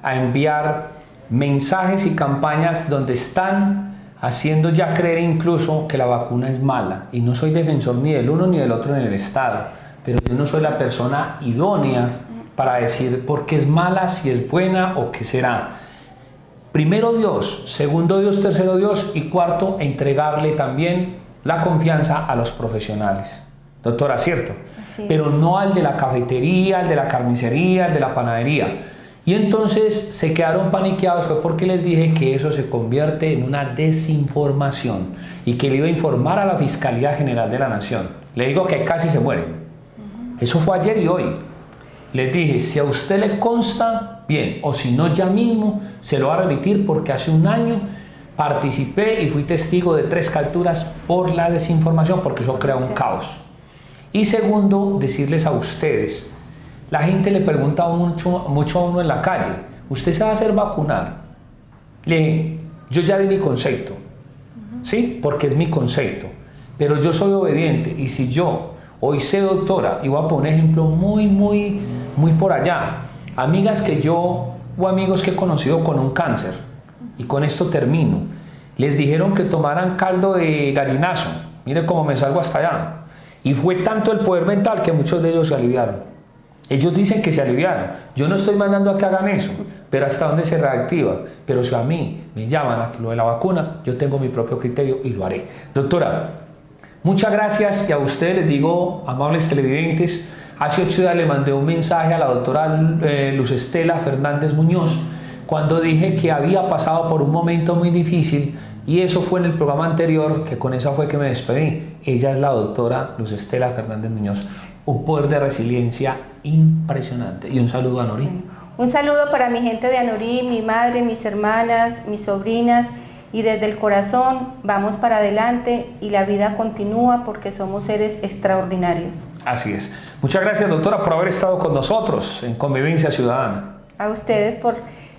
S1: a enviar mensajes y campañas donde están haciendo ya creer incluso que la vacuna es mala. Y no soy defensor ni del uno ni del otro en el Estado, pero yo no soy la persona idónea para decir por qué es mala, si es buena o qué será. Primero Dios, segundo Dios, tercero Dios y cuarto, entregarle también la confianza a los profesionales. Doctora, ¿cierto? Pero no al de la cafetería, al de la carnicería, al de la panadería. Y entonces se quedaron paniqueados, fue porque les dije que eso se convierte en una desinformación y que le iba a informar a la Fiscalía General de la Nación. Le digo que casi se mueren. Eso fue ayer y hoy. Les dije, si a usted le consta, bien, o si no, ya mismo se lo va a remitir, porque hace un año participé y fui testigo de 3 capturas por la desinformación, porque eso crea un caos. Y segundo, decirles a ustedes, la gente le pregunta mucho a uno en la calle, ¿usted se va a hacer vacunar? Le dije, yo ya di mi concepto, ¿sí? Porque es mi concepto, pero yo soy obediente, y si yo hoy sé, doctora, y voy a poner un ejemplo muy por allá, amigas que yo o amigos que he conocido con un cáncer, y con esto termino, les dijeron que tomaran caldo de gallinazo, mire cómo me salgo hasta allá, y fue tanto el poder mental que muchos de ellos se aliviaron. Ellos dicen que se aliviaron, yo no estoy mandando a que hagan eso, pero hasta dónde se reactiva. Pero si a mí me llaman a lo de la vacuna, yo tengo mi propio criterio y lo haré. Doctora, muchas gracias, y a ustedes les digo, amables televidentes, hace 8 días le mandé un mensaje a la doctora Luz Estela Fernández Muñoz cuando dije que había pasado por un momento muy difícil, y eso fue en el programa anterior, que con esa fue que me despedí. Ella es la doctora Luz Estela Fernández Muñoz, un poder de resiliencia impresionante. Y un saludo a Anorí.
S2: Un saludo para mi gente de Anorí, mi madre, mis hermanas, mis sobrinas, y desde el corazón vamos para adelante y la vida continúa porque somos seres extraordinarios.
S1: Así es. Muchas gracias, doctora, por haber estado con nosotros en Convivencia Ciudadana.
S2: A ustedes por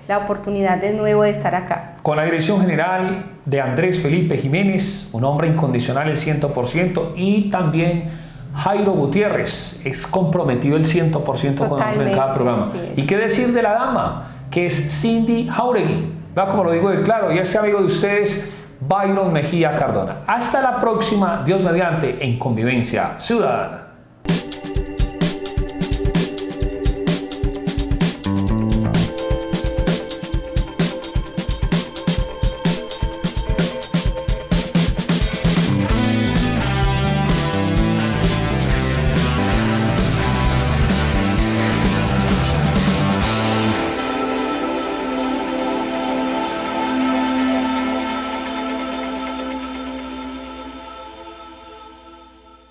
S2: la oportunidad de nuevo de estar acá.
S1: Con la dirección general de Andrés Felipe Jiménez, un hombre incondicional el 100%, y también Jairo Gutiérrez, es comprometido el 100% con nosotros en cada programa. Y qué decir de la dama, que es Cindy Jauregui, ¿verdad? Como lo digo de claro, y este amigo de ustedes, Byron Mejía Cardona. Hasta la próxima, Dios mediante, en Convivencia Ciudadana.